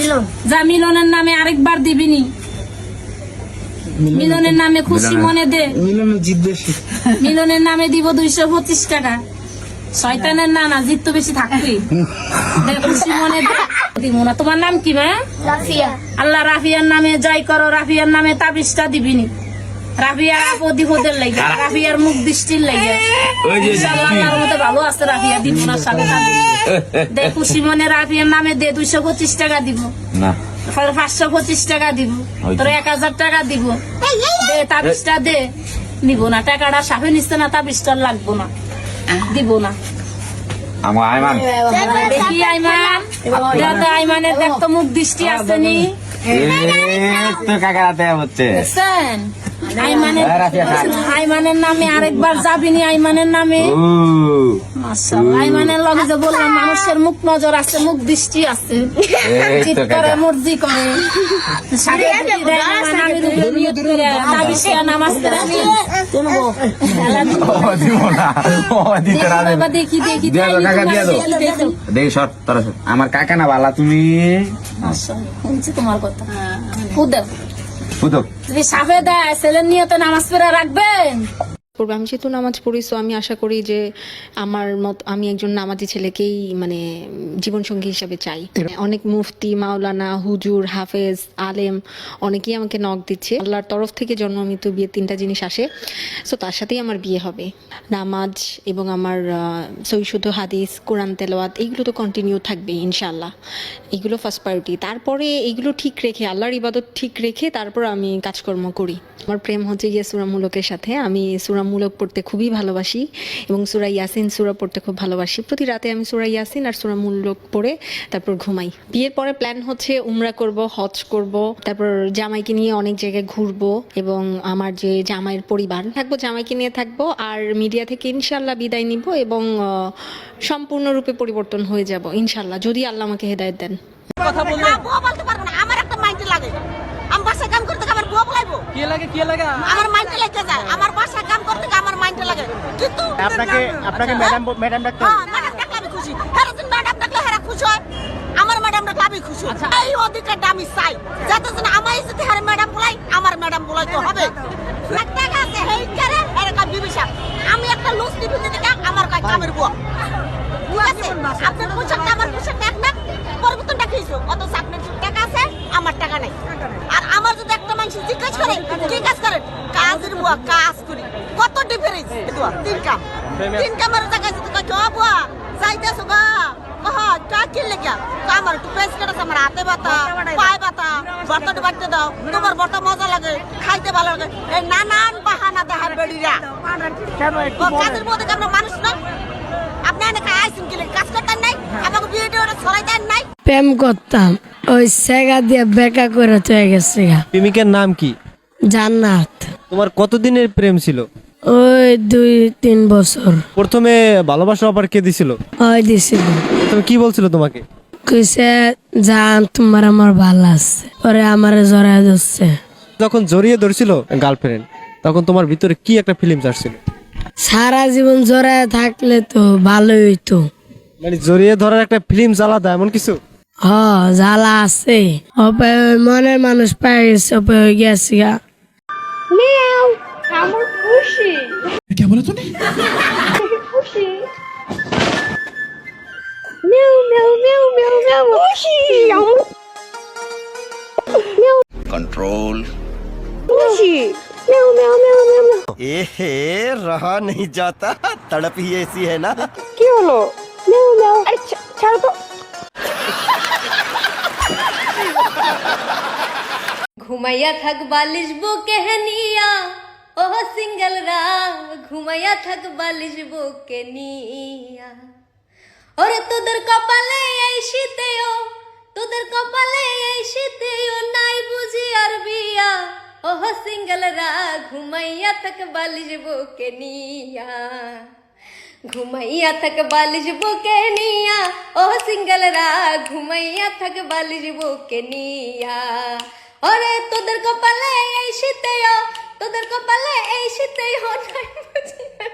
মিলন। যা মিলনের নামে আরেকবার দিবিনি। মিলনের নামে খুশি মনে দে। মিলনে জিত বেশি। মিলনের নামে দিব 225 টাকা। শয়তানের না জিত তো বেশি থাকবি। দে খুশি মনে দে। দিব না। তোমার নাম কি ভাই? রাফিয়া। আল্লাহ রাফিয়ার নামে জয় করো। রাফিয়ার নামে তাবিজটা দিবিনি। রাফিয়ার আপদিপদের লাগে, রাফিয়ার মুখ দৃষ্টির লাগে। আল্লাহর মতো ভালো আছে রাফিয়া, দিব না সাথে দে খুশি মনে রাফিয়ার নামে দে 225 টাকা দিব না 525 টাকা দিব, তোর 1000 টাকা দিব। দে তাবিজটা দে। নিব না টাকাটা, সাফে নিচ্ছে না, তাবিজটা লাগবো না, দিব না। আমার আইমান দেখি আইমান, দাদা আইমানের দেখ তো মুখ দৃষ্টি আছে নি। তো কাকারাতে হচ্ছে দেখছেন? আইমানের নামে আরেকবার যাবিনি। আইমানের নামে মাশাআল্লাহ। আইমানের লগে যে বললাম মানুষের মুখ নজর আছে, মুখ দৃষ্টি আছে, জিত করে মর্জি করে। দেখি দেখি দেখি সর তোরা সর। আমার কাকা না বালা তুমি শুনছি তোমার কথা। খুদে বুঝো যদি সাফে দেয় ছেলের নিয়তে নামাজ পড়া রাখবেন। আমি যেহেতু নামাজ পড়ি, সো আমি আশা করি যে আমার মত আমি একজন নামাজি ছেলেকেই মানে জীবনসঙ্গী হিসাবে চাই। অনেক মুফতি, মাওলানা, হুজুর, হাফেজ, আলেম অনেকেই আমাকে নক দিচ্ছে। আল্লাহর তরফ থেকে জন্ম, মৃত্যু, বিয়ে 3টা জিনিস আসে, সো তার সাথেই আমার বিয়ে হবে। নামাজ এবং আমার সহিশুদ্ধ হাদিস, কোরআন তেলাওয়াত এগুলো তো কন্টিনিউ থাকবে ইনশাআল্লাহ। এগুলো ফার্স্ট প্রায়োরিটি। তারপরে এগুলো ঠিক রেখে, আল্লাহর ইবাদত ঠিক রেখে তারপর আমি কাজকর্ম করি। আমার প্রেম হচ্ছে গিয়ে সূরা মুলকের সাথে। আমি সূরা মুলক পড়তে খুবই ভালোবাসি এবং সূরা ইয়াসিন সূরা পড়তে খুব ভালোবাসি। প্রতি রাতে আমি সূরা ইয়াসিন আর সূরা মুলক পড়ে তারপর ঘুমাই। বিয়ের পরে প্ল্যান হচ্ছে উমরা করব, হজ করব, তারপর জামাইকে নিয়ে অনেক জায়গায় ঘুরবো এবং আমার যে জামাইয়ের পরিবার থাকবো, জামাইকে নিয়ে থাকবো। আর মিডিয়া থেকে ইনশাআল্লাহ বিদায় নিব এবং সম্পূর্ণরূপে পরিবর্তন হয়ে যাব ইনশাআল্লাহ, যদি আল্লাহ আমাকে হেদায়েত দেন। কথা বললে বলতে পারবো না। আমার একটা মাইন্ড লাগে, আমি বাসায় কাম করতে আমার বুয়া বলাইবো কি লাগে আমার মাইন্ডে লেগে যায়। আমার বাসায় কাম করতে আমার মাইন্ডে লাগে। কিন্তু আপনাকে ম্যাডাম ডাকতে, হ্যাঁ ম্যাডাম ডাকলে আমি খুশি। হেরা যদি ম্যাডাম ডাকলে হেরা খুশি হয়, আমার ম্যাডাম ডাকলে আমি খুশি। এই অধিকারটা আমি চাই, যাতে যেন আমার যদি হেরা ম্যাডাম বলাই, আমার ম্যাডাম বলাইতে হবে। টাকা আছে হেই করে এরকম বিবিসা। আমি একটা লুজ টিফিন দিতে আমার কামের বুয়া, ঠিক আছে? আপনার পোশাকটা আমার পোশাকটা এক না, পরিবর্তনটা কি হইছে? অত আপনার টাকা আছে, আমার টাকা নাই। আর আমার যদি একটা মানুষ জিজ্ঞাসা করে কি কাজ করেন, কাজের বুয়া কাজ করি। কত ডিফারেন্স? তিন কামের জায়গায় যদি কয় ও বুয়া যাইতেছো গা, হ্যাঁ কা কি লেগা আমার একটু পেস কেটে আমার হাতে ব্যথা, পায়ে ব্যথা, ভর্তাটা বাড়তে দাও, তোমার ভর্তা মজা লাগে, খাইতে ভালো লাগে। এই নানান বাহানা দেখার বেড়িরা কাজের মধ্যে আমরা মানুষ না। আপনি এনে আইসিন গেলে কাজ করতেন নাই, আমাকে বিয়েটা ওটা ছড়াই দেন নাই। প্রেম করতাম, ওই সেগা দিয়ে বেকা করে চলে গেছে। প্রেমিকের নাম কি? জান্নাত। তোমার কতদিনের প্রেম ছিল? ওই 2-3 বছর। প্রথমে ভালোবাসা অফার কে দিছিল? ওই দিছিল। তুমি কি বলছিল তোমাকে? কইছে জান তোমার আমার ভালো আছে, পরে আমারে জড়ায় ধরছে। যখন জড়িয়ে ধরছিল গার্লফ্রেন্ড, তখন তোমার ভিতরে কি একটা ফিলিংস আসছিল? সারা জীবন জড়ায় থাকলে তো ভালোই হইতো। মানে জড়িয়ে ধরার একটা ফিলিংস আলাদা, এমন কিছু? হ জ্বালা আছে। ওই মনের মানুষ পাই গেছে, হয়ে গেছে গা। আমার খুশি। क्या बोला तूने? খুশি। Mu mu mu mu mu খুশি। कंट्रोल খুশি। Mu mu mu mu. एहे रहा नहीं जाता, तड़प ही ऐसी है ना। কি হলো? Mu mu. আরে ছাড়ো তো। ঘুমাইয়া থাক বালিশ বুকে নিয়া, ও সিঙ্গেল রা ঘুমাইয়া থাক বালিশ বুকে নিয়া। ওরে তোদের কপালে এই শীতেও, তোদের কপালে এই শীতেও নাই বুঝি আর বিয়া। ও সিঙ্গেল রা ঘুমাইয়া থাক বালিশ বুকে নিয়া, ঘুমাইয়া থাক বালিশ বুকে নিয়া। ও সিঙ্গেল রা ঘুমাইয়া থাক বালিশ বুকে নিয়া। ওরে তোদের কপালে এই শীতেও, তোদের কপালে এই শীতেও নাই বুঝি আর